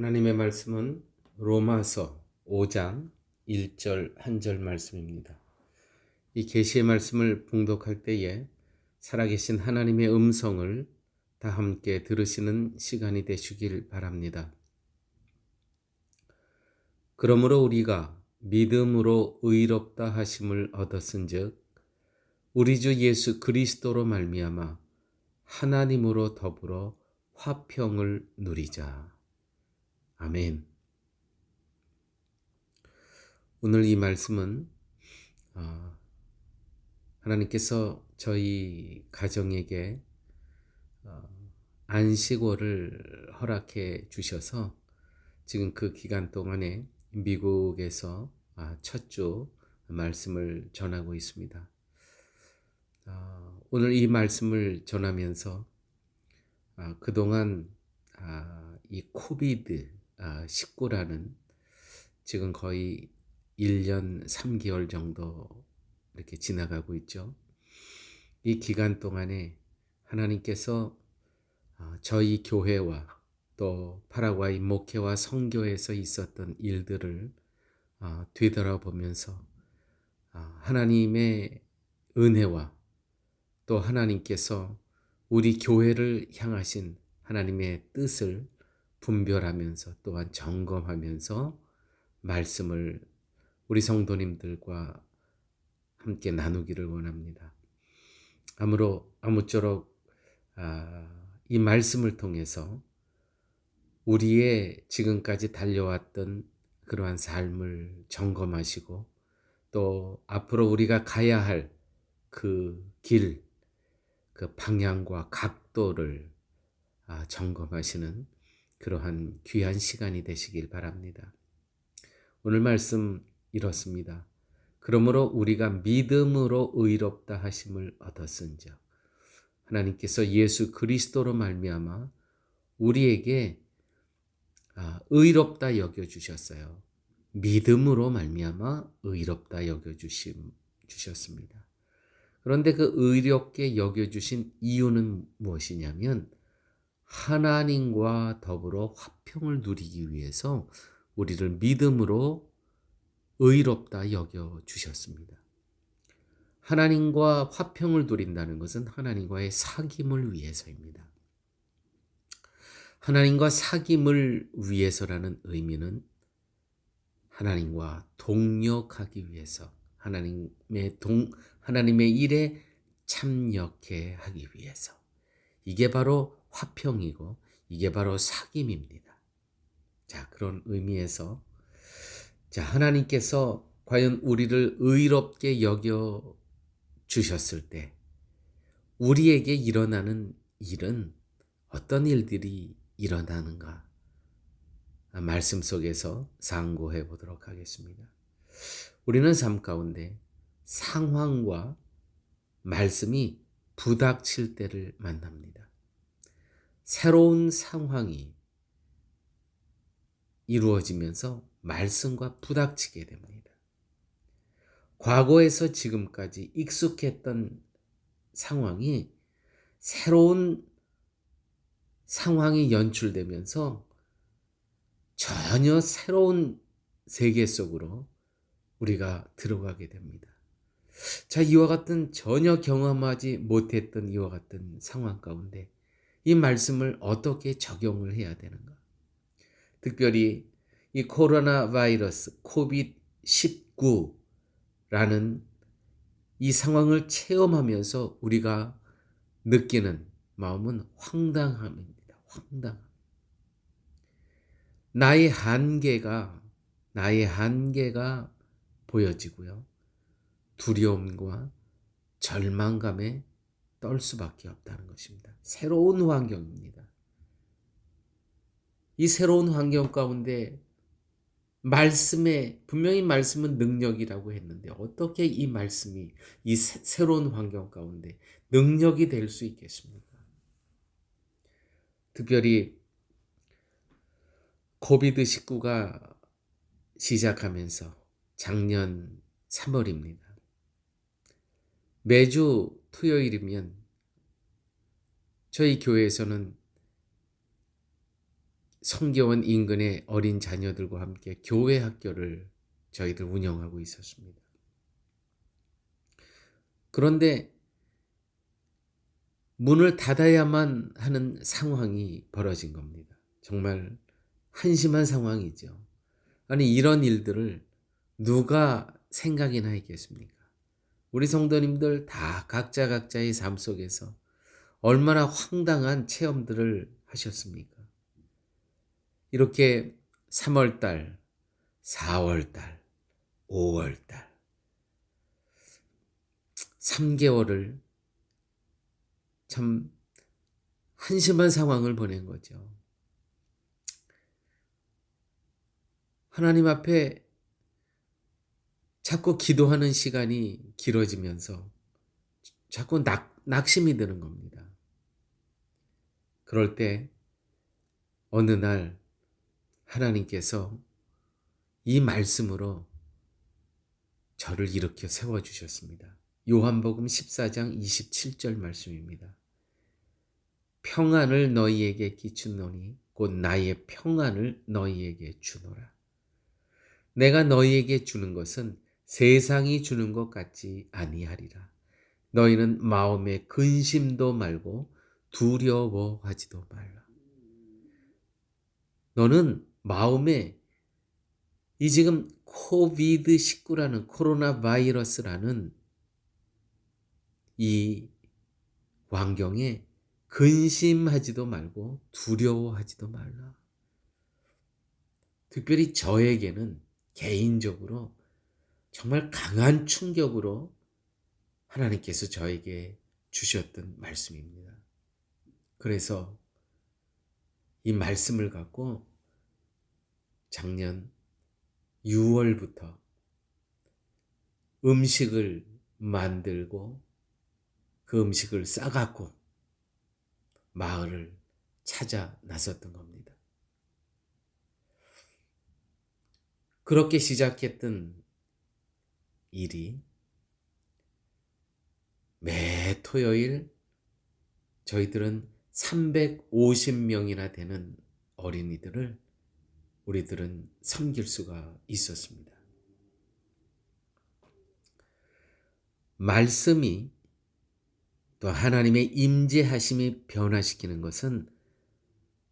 하나님의 말씀은 로마서 5장 1절 한 절 말씀입니다. 이 계시의 말씀을 봉독할 때에 살아계신 하나님의 음성을 다 함께 들으시는 시간이 되시길 바랍니다. 그러므로 우리가 믿음으로 의롭다 하심을 얻었은즉 우리 주 예수 그리스도로 말미암아 하나님으로 더불어 화평을 누리자. 아멘. 오늘 이 말씀은 하나님께서 저희 가정에게 안식월을 허락해 주셔서 지금 그 기간 동안에 미국에서 첫 주 말씀을 전하고 있습니다. 오늘 이 말씀을 전하면서 그동안 이 코비드 19라는 지금 거의 1년 3개월 정도 이렇게 지나가고 있죠. 이 기간 동안에 하나님께서 저희 교회와 또 파라과이 목회와 선교에서 있었던 일들을 되돌아보면서 하나님의 은혜와 또 하나님께서 우리 교회를 향하신 하나님의 뜻을 분별하면서 또한 점검하면서 말씀을 우리 성도님들과 함께 나누기를 원합니다. 아무쪼록 이 말씀을 통해서 우리의 지금까지 달려왔던 그러한 삶을 점검하시고 또 앞으로 우리가 가야 할 그 길, 그 방향과 각도를 점검하시는 그러한 귀한 시간이 되시길 바랍니다. 오늘 말씀 이렇습니다. 그러므로 우리가 믿음으로 의롭다 하심을 얻었은즉 하나님께서 예수 그리스도로 말미암아 우리에게 의롭다 여겨주셨어요. 믿음으로 말미암아 의롭다 여겨주셨습니다. 그런데 그 의롭게 여겨주신 이유는 무엇이냐면 하나님과 더불어 화평을 누리기 위해서 우리를 믿음으로 의롭다 여겨주셨습니다. 하나님과 화평을 누린다는 것은 하나님과의 사귐을 위해서입니다. 하나님과 사귐을 위해서라는 의미는 하나님과 동역하기 위해서 하나님의 일에 참여케 하기 위해서 이게 바로 화평이고 이게 바로 사귐입니다. 자, 그런 의미에서 하나님께서 과연 우리를 의롭게 여겨 주셨을 때 우리에게 일어나는 일은 어떤 일들이 일어나는가? 말씀 속에서 상고해 보도록 하겠습니다. 우리는 삶 가운데 상황과 말씀이 부닥칠 때를 만납니다. 새로운 상황이 이루어지면서 말씀과 부닥치게 됩니다. 과거에서 지금까지 익숙했던 상황이 새로운 상황이 연출되면서 전혀 새로운 세계 속으로 우리가 들어가게 됩니다. 자, 이와 같은 전혀 경험하지 못했던 이와 같은 상황 가운데 이 말씀을 어떻게 적용을 해야 되는가? 특별히 이 코로나 바이러스 코비드-19라는 이 상황을 체험하면서 우리가 느끼는 마음은 황당함입니다. 황당함. 나의 한계가 보여지고요. 두려움과 절망감에 떨 수밖에 없다는 것입니다. 새로운 환경입니다. 이 새로운 환경 가운데 분명히 말씀은 능력이라고 했는데 어떻게 이 말씀이 이 새로운 환경 가운데 능력이 될 수 있겠습니까? 특별히 코비드-19가 시작하면서 작년 3월입니다. 매주 토요일이면 저희 교회에서는 성교원 인근의 어린 자녀들과 함께 교회 학교를 저희들 운영하고 있었습니다. 그런데 문을 닫아야만 하는 상황이 벌어진 겁니다. 정말 한심한 상황이죠. 아니, 이런 일들을 누가 생각이나 했겠습니까? 우리 성도님들 다 각자의 삶 속에서 얼마나 황당한 체험들을 하셨습니까? 이렇게 3월달, 4월달, 5월달, 3개월을 참 한심한 상황을 보낸 거죠. 하나님 앞에 자꾸 기도하는 시간이 길어지면서 자꾸 낙심이 드는 겁니다. 그럴 때 어느 날 하나님께서 이 말씀으로 저를 일으켜 세워주셨습니다. 요한복음 14장 27절 말씀입니다. 평안을 너희에게 끼치노니 곧 나의 평안을 너희에게 주노라. 내가 너희에게 주는 것은 세상이 주는 것 같지 아니하리라. 너희는 마음에 근심도 말고 두려워하지도 말라. 너는 마음에 이 지금 코비드19라는 코로나 바이러스라는 이 환경에 근심하지도 말고 두려워하지도 말라. 특별히 저에게는 개인적으로 정말 강한 충격으로 하나님께서 저에게 주셨던 말씀입니다. 그래서 이 말씀을 갖고 작년 6월부터 음식을 만들고 그 음식을 싸갖고 마을을 찾아 나섰던 겁니다. 그렇게 시작했던 일이 매 토요일 저희들은 350명이나 되는 어린이들을 우리들은 섬길 수가 있었습니다. 말씀이 또 하나님의 임재하심이 변화시키는 것은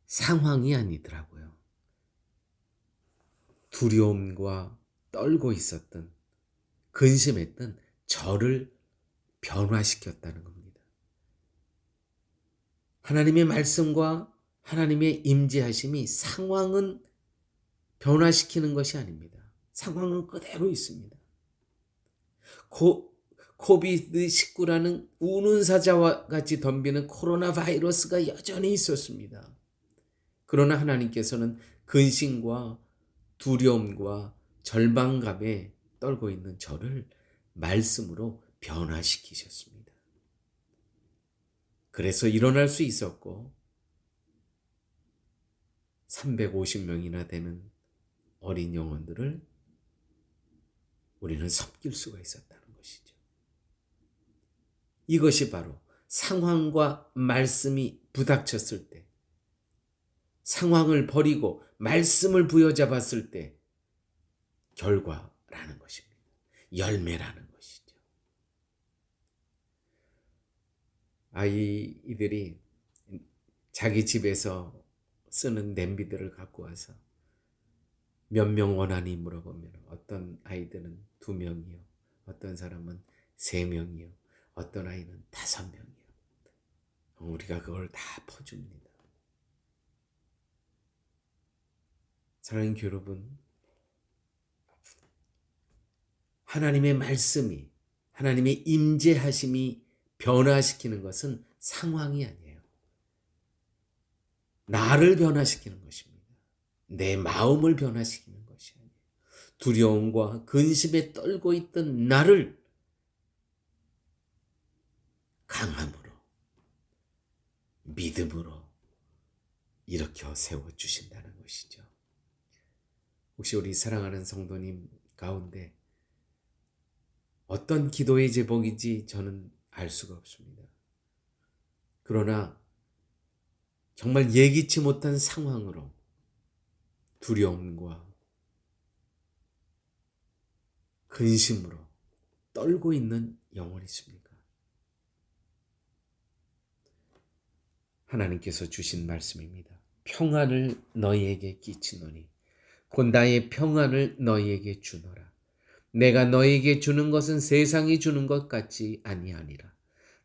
상황이 아니더라고요. 두려움과 떨고 있었던, 근심했던 저를 변화시켰다는 겁니다. 하나님의 말씀과 하나님의 임재하심이 상황은 변화시키는 것이 아닙니다. 상황은 그대로 있습니다. 코비드19라는 우는 사자와 같이 덤비는 코로나 바이러스가 여전히 있었습니다. 그러나 하나님께서는 근심과 두려움과 절망감에 떨고 있는 저를 말씀으로 변화시키셨습니다. 그래서 일어날 수 있었고 350명이나 되는 어린 영혼들을 우리는 섬길 수가 있었다는 것이죠. 이것이 바로 상황과 말씀이 부닥쳤을 때, 상황을 버리고 말씀을 부여잡았을 때 결과라는 것입니다. 열매라는 것이죠. 아이들이 자기 집에서 쓰는 냄비들을 갖고 와서 몇 명 원하니 물어보면 어떤 아이들은 2명이요. 어떤 사람은 3명이요. 어떤 아이는 5명이요. 우리가 그걸 다 퍼줍니다. 사랑하는 여러분, 하나님의 말씀이, 하나님의 임재하심이 변화시키는 것은 상황이 아니에요. 나를 변화시키는 것입니다. 내 마음을 변화시키는 것이 아니에요. 두려움과 근심에 떨고 있던 나를 강함으로, 믿음으로 일으켜 세워주신다는 것이죠. 혹시 우리 사랑하는 성도님 가운데 어떤 기도의 제목인지 저는 알 수가 없습니다. 그러나 정말 예기치 못한 상황으로 두려움과 근심으로 떨고 있는 영혼이 있습니까? 하나님께서 주신 말씀입니다. 평안을 너희에게 끼치노니 곧 나의 평안을 너희에게 주노라. 내가 너희에게 주는 것은 세상이 주는 것 같지 아니하니라.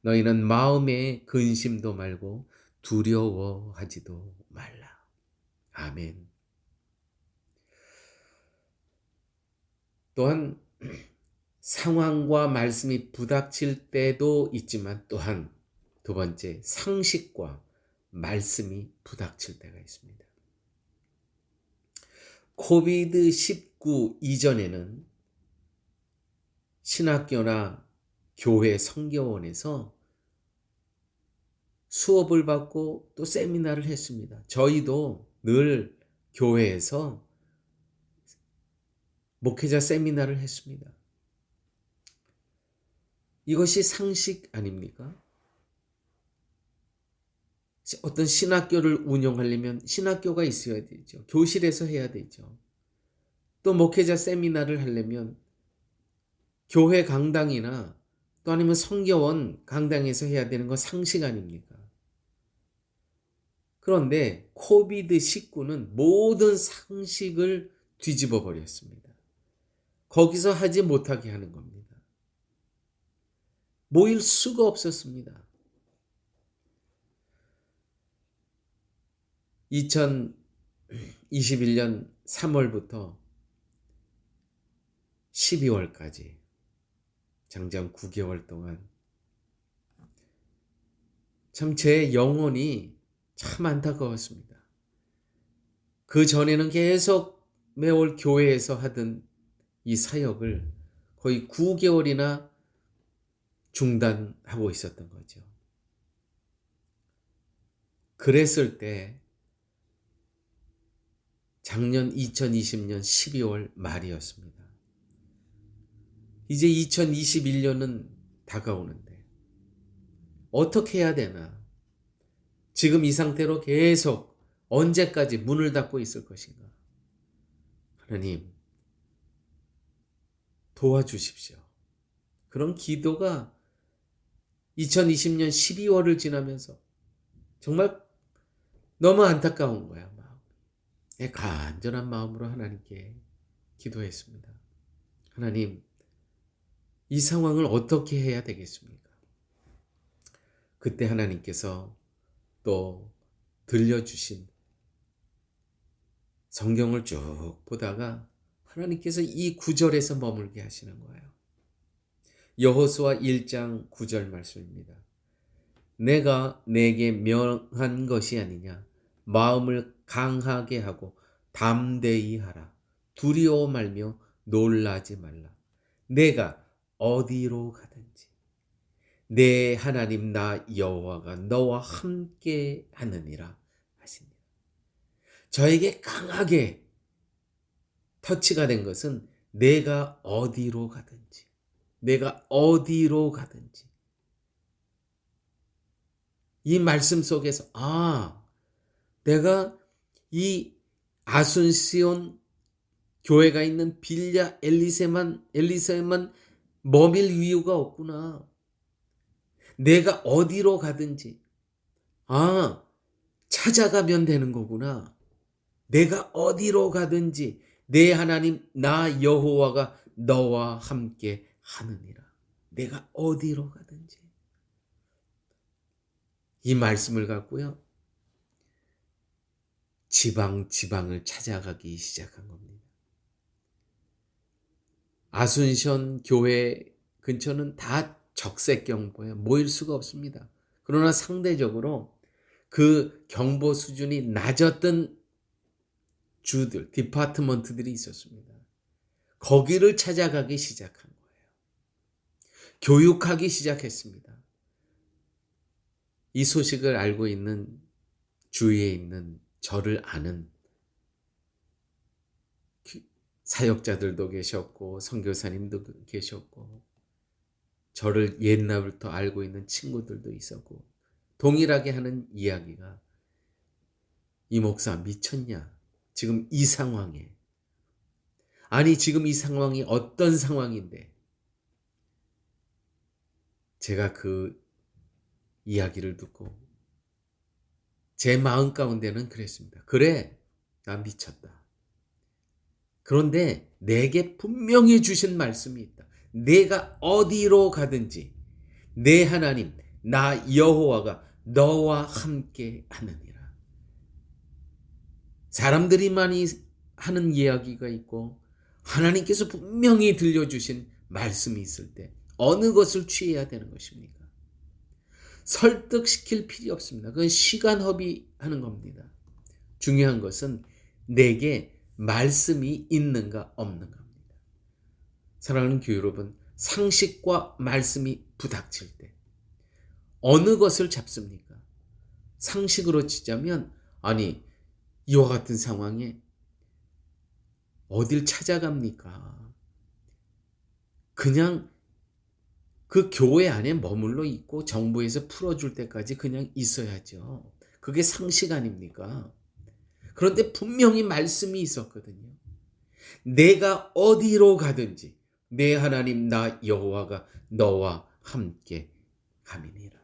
너희는 마음에 근심도 말고 두려워하지도 말라. 아멘. 또한 상황과 말씀이 부닥칠 때도 있지만 또한 두 번째, 상식과 말씀이 부닥칠 때가 있습니다. 코비드-19 이전에는 신학교나 교회 성교원에서 수업을 받고 또 세미나를 했습니다. 저희도 늘 교회에서 목회자 세미나를 했습니다. 이것이 상식 아닙니까? 어떤 신학교를 운영하려면 신학교가 있어야 되죠. 교실에서 해야 되죠. 또 목회자 세미나를 하려면 교회 강당이나 또 아니면 성교원 강당에서 해야 되는 건 상식 아닙니까? 그런데 코비드-19는 모든 상식을 뒤집어 버렸습니다. 거기서 하지 못하게 하는 겁니다. 모일 수가 없었습니다. 2021년 3월부터 12월까지 장장 9개월 동안 참 제 영혼이 참 안타까웠습니다. 그 전에는 계속 매월 교회에서 하던 이 사역을 거의 9개월이나 중단하고 있었던 거죠. 그랬을 때 작년 2020년 12월 말이었습니다. 이제 2021년은 다가오는데 어떻게 해야 되나? 지금 이 상태로 계속 언제까지 문을 닫고 있을 것인가? 하나님, 도와주십시오. 그런 기도가 2020년 12월을 지나면서 정말 너무 안타까운 거야. 간절한 마음으로 하나님께 기도했습니다. 하나님, 이 상황을 어떻게 해야 되겠습니까? 그때 하나님께서 또 들려주신 성경을 쭉 보다가 하나님께서 이 9절에서 머물게 하시는 거예요. 여호수아 1장 9절 말씀입니다. 내가 내게 명한 것이 아니냐. 마음을 강하게 하고 담대히 하라. 두려워 말며 놀라지 말라. 내가 어디로 가든지 내 하나님 나 여호와가 너와 함께 하느니라 하시니라. 저에게 강하게 터치가 된 것은 내가 어디로 가든지 이 말씀 속에서 내가 이 아순시온 교회가 있는 빌랴 엘리세만 머밀 이유가 없구나. 내가 어디로 가든지 찾아가면 되는 거구나. 내가 어디로 가든지 내 하나님 나 여호와가 너와 함께 하느니라. 내가 어디로 가든지. 이 말씀을 갖고요. 지방을 찾아가기 시작한 겁니다. 아순시온 교회 근처는 다 적색 경보에 모일 수가 없습니다. 그러나 상대적으로 그 경보 수준이 낮았던 주들, 디파트먼트들이 있었습니다. 거기를 찾아가기 시작한 거예요. 교육하기 시작했습니다. 이 소식을 알고 있는 주위에 있는 저를 아는 사역자들도 계셨고 선교사님도 계셨고 저를 옛날부터 알고 있는 친구들도 있었고 동일하게 하는 이야기가 이 목사 미쳤냐? 지금 이 상황에. 아니, 지금 이 상황이 어떤 상황인데. 제가 그 이야기를 듣고 제 마음 가운데는 그랬습니다. 그래, 나 미쳤다. 그런데 내게 분명히 주신 말씀이 있다. 내가 어디로 가든지 내 하나님, 나 여호와가 너와 함께 하느니라. 사람들이 많이 하는 이야기가 있고 하나님께서 분명히 들려주신 말씀이 있을 때 어느 것을 취해야 되는 것입니까? 설득시킬 필요 없습니다. 그건 시간 허비하는 겁니다. 중요한 것은 내게 말씀이 있는가 없는가 합니다. 사랑하는 교회 여러분, 상식과 말씀이 부닥칠 때 어느 것을 잡습니까? 상식으로 치자면 아니, 이와 같은 상황에 어딜 찾아갑니까? 그냥 그 교회 안에 머물러 있고 정부에서 풀어줄 때까지 그냥 있어야죠. 그게 상식 아닙니까? 그런데 분명히 말씀이 있었거든요. 내가 어디로 가든지 내 하나님 나 여호와가 너와 함께 함이니라.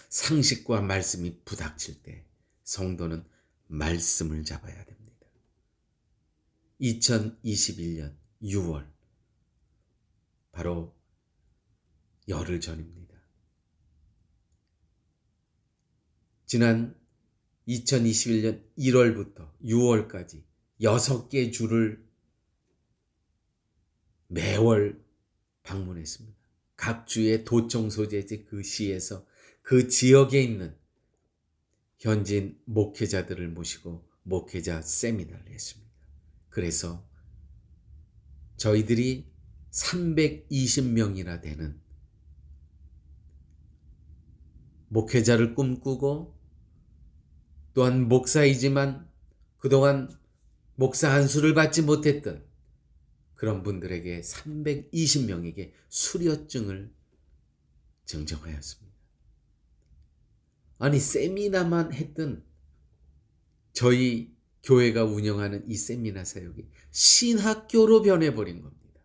상식과 말씀이 부닥칠 때 성도는 말씀을 잡아야 됩니다. 2021년 6월 바로 열흘 전입니다. 지난 2021년 1월부터 6월까지 6개 주를 매월 방문했습니다. 각 주의 도청 소재지 그 시에서 그 지역에 있는 현지인 목회자들을 모시고 목회자 세미나를 했습니다. 그래서 저희들이 320명이나 되는 목회자를 꿈꾸고 또한 목사이지만 그동안 목사 안수를 받지 못했던 그런 분들에게 320명에게 수료증을 증정하였습니다. 아니, 세미나만 했던 저희 교회가 운영하는 이 세미나 사역이 신학교로 변해버린 겁니다.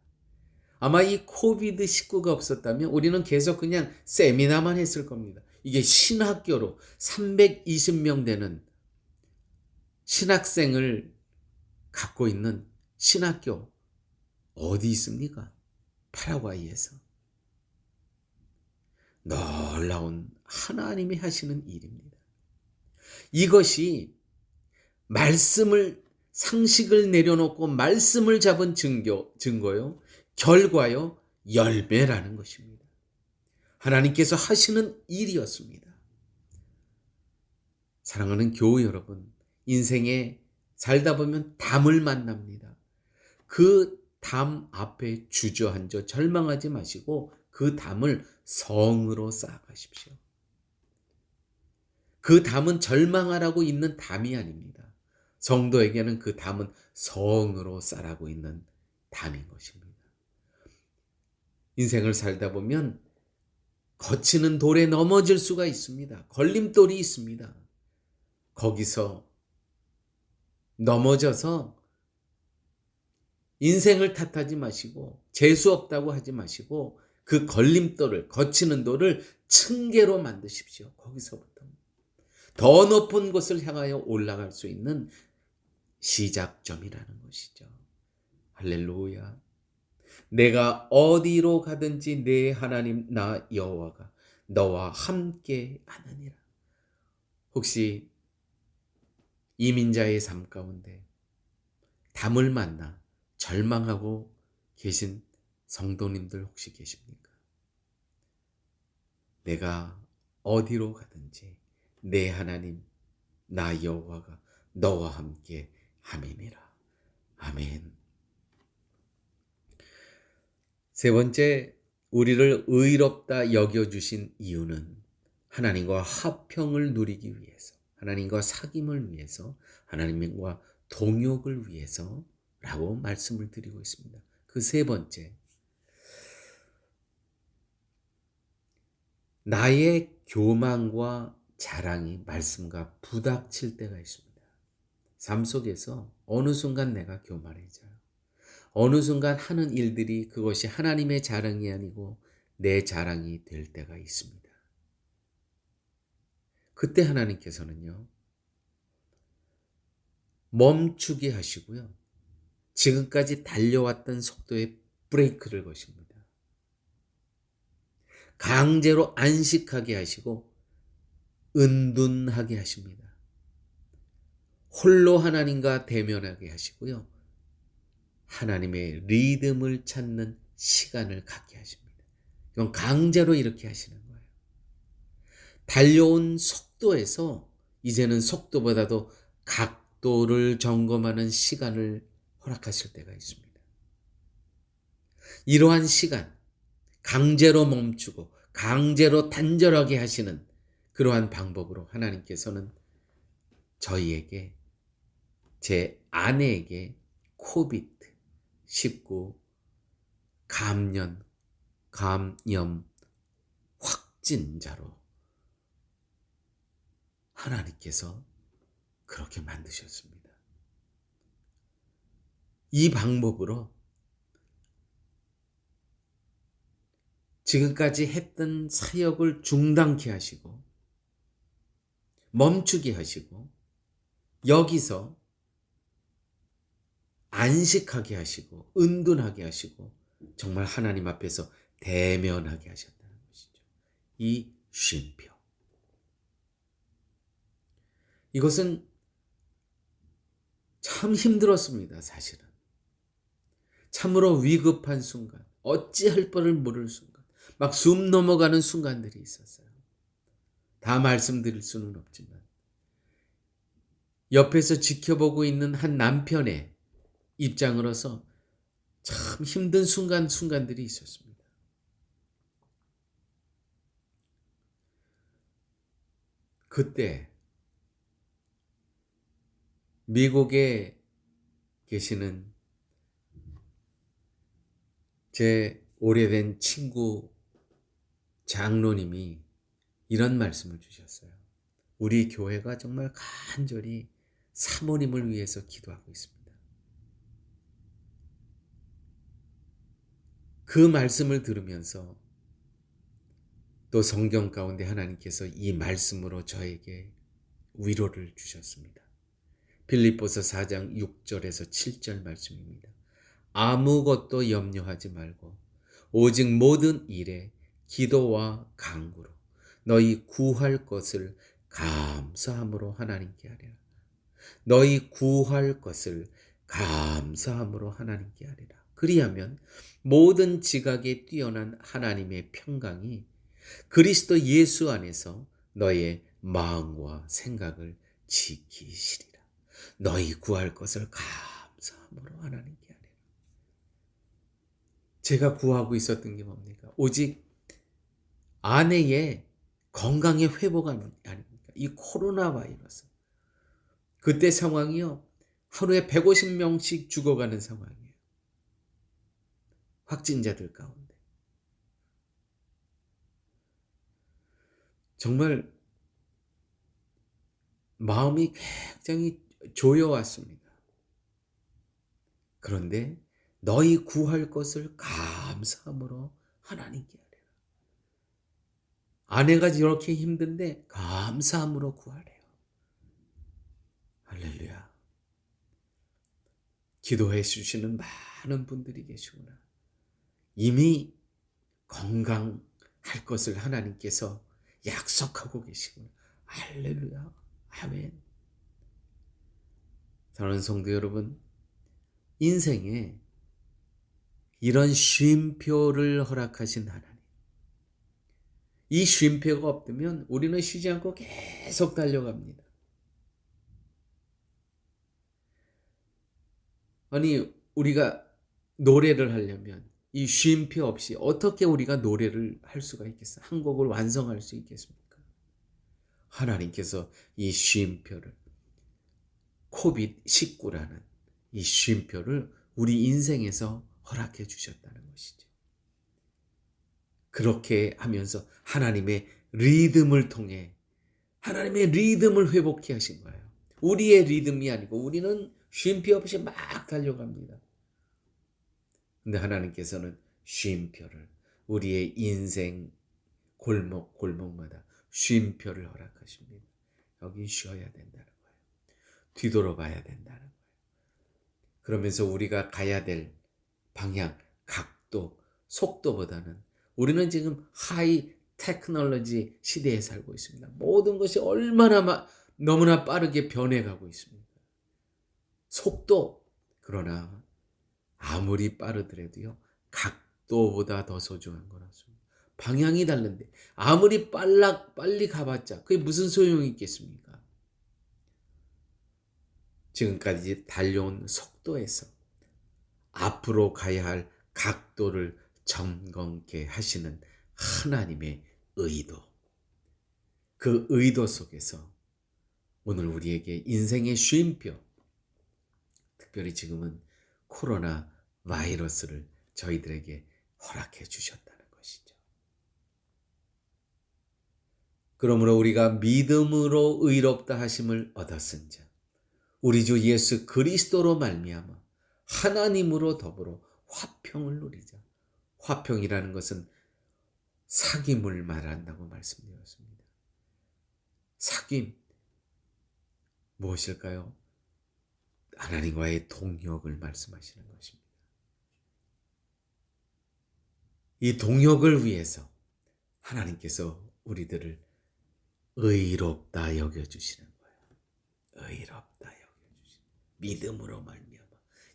아마 이 코비드19가 없었다면 우리는 계속 그냥 세미나만 했을 겁니다. 이게 신학교로 320명 되는 신학생을 갖고 있는 신학교 어디 있습니까? 파라과이에서. 놀라운 하나님이 하시는 일입니다. 이것이 말씀을 상식을 내려놓고 말씀을 잡은 증거요, 결과요, 열매라는 것입니다. 하나님께서 하시는 일이었습니다. 사랑하는 교우 여러분, 인생에 살다 보면 담을 만납니다. 그 담 앞에 주저앉아 절망하지 마시고 그 담을 성으로 쌓아가십시오. 그 담은 절망하라고 있는 담이 아닙니다. 성도에게는 그 담은 성으로 쌓아고 있는 담인 것입니다. 인생을 살다 보면 거치는 돌에 넘어질 수가 있습니다. 걸림돌이 있습니다. 거기서 넘어져서 인생을 탓하지 마시고 재수 없다고 하지 마시고 그 걸림돌을, 거치는 돌을 층계로 만드십시오. 거기서부터 더 높은 곳을 향하여 올라갈 수 있는 시작점이라는 것이죠. 할렐루야. 내가 어디로 가든지 내 하나님 나 여호와가 너와 함께 하느니라. 혹시 이민자의 삶 가운데 담을 만나 절망하고 계신 성도님들 혹시 계십니까? 내가 어디로 가든지 내 하나님 나 여호와가 너와 함께 함이니라. 아멘. 세 번째, 우리를 의롭다 여겨주신 이유는 하나님과 화평을 누리기 위해서, 하나님과 사귐을 위해서, 하나님과 동역을 위해서 라고 말씀을 드리고 있습니다. 그 세 번째, 나의 교만과 자랑이 말씀과 부닥칠 때가 있습니다. 삶 속에서 어느 순간 내가 교만해져요. 어느 순간 하는 일들이 그것이 하나님의 자랑이 아니고 내 자랑이 될 때가 있습니다. 그때 하나님께서는요, 멈추게 하시고요. 지금까지 달려왔던 속도에 브레이크를 거십니다. 강제로 안식하게 하시고 은둔하게 하십니다. 홀로 하나님과 대면하게 하시고요. 하나님의 리듬을 찾는 시간을 갖게 하십니다. 이건 강제로 이렇게 하시는 거예요. 달려온 속도에서 이제는 속도보다도 각도를 점검하는 시간을 허락하실 때가 있습니다. 이러한 시간, 강제로 멈추고 강제로 단절하게 하시는 그러한 방법으로 하나님께서는 저희에게, 제 아내에게 코비드-19 감염 확진자로 하나님께서 그렇게 만드셨습니다. 이 방법으로 지금까지 했던 사역을 중단케 하시고 멈추게 하시고 여기서 안식하게 하시고 은둔하게 하시고 정말 하나님 앞에서 대면하게 하셨다는 것이죠. 이 쉼표. 이것은 참 힘들었습니다, 사실은. 참으로 위급한 순간, 어찌할 바를 모를 순간, 막 숨 넘어가는 순간들이 있었어요. 다 말씀드릴 수는 없지만 옆에서 지켜보고 있는 한 남편의 입장으로서 참 힘든 순간들이 있었습니다. 그때 미국에 계시는 제 오래된 친구 장로님이 이런 말씀을 주셨어요. 우리 교회가 정말 간절히 사모님을 위해서 기도하고 있습니다. 그 말씀을 들으면서 또 성경 가운데 하나님께서 이 말씀으로 저에게 위로를 주셨습니다. 빌립보서 4장 6절에서 7절 말씀입니다. 아무것도 염려하지 말고 오직 모든 일에 기도와 간구로 너희 구할 것을 감사함으로 하나님께 하리라. 너희 구할 것을 감사함으로 하나님께 하리라. 그리하면 모든 지각에 뛰어난 하나님의 평강이 그리스도 예수 안에서 너의 마음과 생각을 지키시리라. 너희 구할 것을 감사함으로 하나님께 하리라. 제가 구하고 있었던 게 뭡니까? 오직 아내의 건강의 회복 아닙니까? 이 코로나 바이러스. 그때 상황이요. 하루에 150명씩 죽어가는 상황이에요. 확진자들 가운데. 정말 마음이 굉장히 조여왔습니다. 그런데 너희 구할 것을 감사함으로 하나님께 하리라. 아내가 이렇게 힘든데 감사함으로 구하래요. 할렐루야. 기도해 주시는 많은 분들이 계시구나. 이미 건강할 것을 하나님께서 약속하고 계시구나. 할렐루야. 아멘. 사랑하는 성도 여러분, 인생에 이런 쉼표를 허락하신 하나님. 이 쉼표가 없으면 우리는 쉬지 않고 계속 달려갑니다. 아니, 우리가 노래를 하려면 이 쉼표 없이 어떻게 우리가 노래를 할 수가 있겠어요? 한 곡을 완성할 수 있겠습니까? 하나님께서 이 쉼표를, 코비드-19라는 이 쉼표를 우리 인생에서 허락해 주셨다는 것이죠. 그렇게 하면서 하나님의 리듬을 통해 하나님의 리듬을 회복해 하신 거예요. 우리의 리듬이 아니고 우리는 쉼표 없이 막 달려갑니다. 근데 하나님께서는 쉼표를 우리의 인생 골목골목마다 쉼표를 허락하십니다. 여기 쉬어야 된다는 거예요. 뒤돌아봐야 된다는 거예요. 그러면서 우리가 가야 될 방향, 각도, 속도보다는 우리는 지금 하이 테크놀로지 시대에 살고 있습니다. 모든 것이 얼마나 너무나 빠르게 변해가고 있습니다. 속도, 그러나 아무리 빠르더라도요, 각도보다 더 소중한 거라서. 방향이 다른데 아무리 빨리 가봤자 그게 무슨 소용이 있겠습니까? 지금까지 달려온 속도에서 앞으로 가야 할 각도를 점검케 하시는 하나님의 의도, 그 의도 속에서 오늘 우리에게 인생의 쉼표, 특별히 지금은 코로나 바이러스를 저희들에게 허락해 주셨다는 것이죠. 그러므로 우리가 믿음으로 의롭다 하심을 얻었은즉 우리 주 예수 그리스도로 말미암아 하나님으로 더불어 화평을 누리자. 화평이라는 것은 사귐을 말한다고 말씀드렸습니다. 사귐 무엇일까요? 하나님과의 동역을 말씀하시는 것입니다. 이 동역을 위해서 하나님께서 우리들을 의롭다 여겨주시는 거예요. 의롭다 여겨주시는 믿음으로 말미암아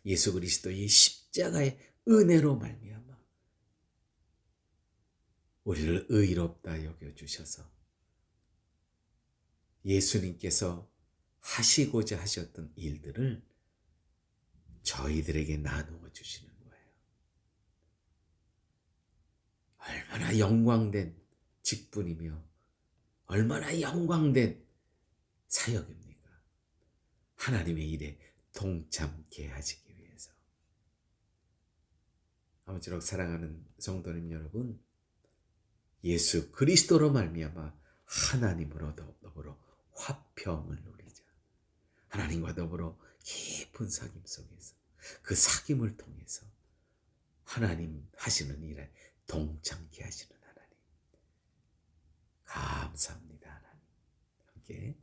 예수 그리스도의 십자가의 은혜로 말미암아 우리를 의롭다 여겨주셔서 예수님께서 하시고자 하셨던 일들을 저희들에게 나누어 주시는 거예요. 얼마나 영광된 직분이며 얼마나 영광된 사역입니까? 하나님의 일에 동참케 하시기 위해서. 아무쪼록 사랑하는 성도님 여러분, 예수 그리스도로 말미암아 하나님으로 더불어 화평을 누리자. 하나님과 더불어 깊은 사귐 속에서 그 사귐을 통해서 하나님 하시는 일에 동참케 하시는 하나님. 감사합니다. 하나님. 함께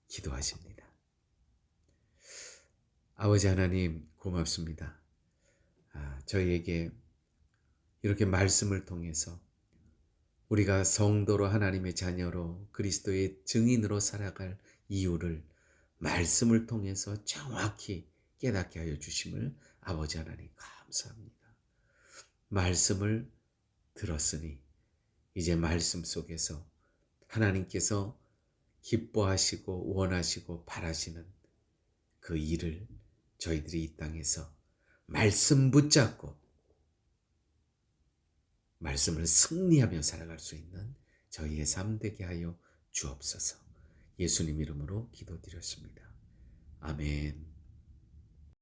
기도하십니다. 아버지 하나님 고맙습니다. 저희에게 이렇게 말씀을 통해서 우리가 성도로 하나님의 자녀로 그리스도의 증인으로 살아갈 이유를 말씀을 통해서 정확히 깨닫게 하여 주심을 아버지 하나님 감사합니다. 말씀을 들었으니 이제 말씀 속에서 하나님께서 기뻐하시고 원하시고 바라시는 그 일을 저희들이 이 땅에서 말씀 붙잡고 말씀을 승리하며 살아갈 수 있는 저희의 삶 되게 하여 주옵소서. 예수님 이름으로 기도드렸습니다. 아멘.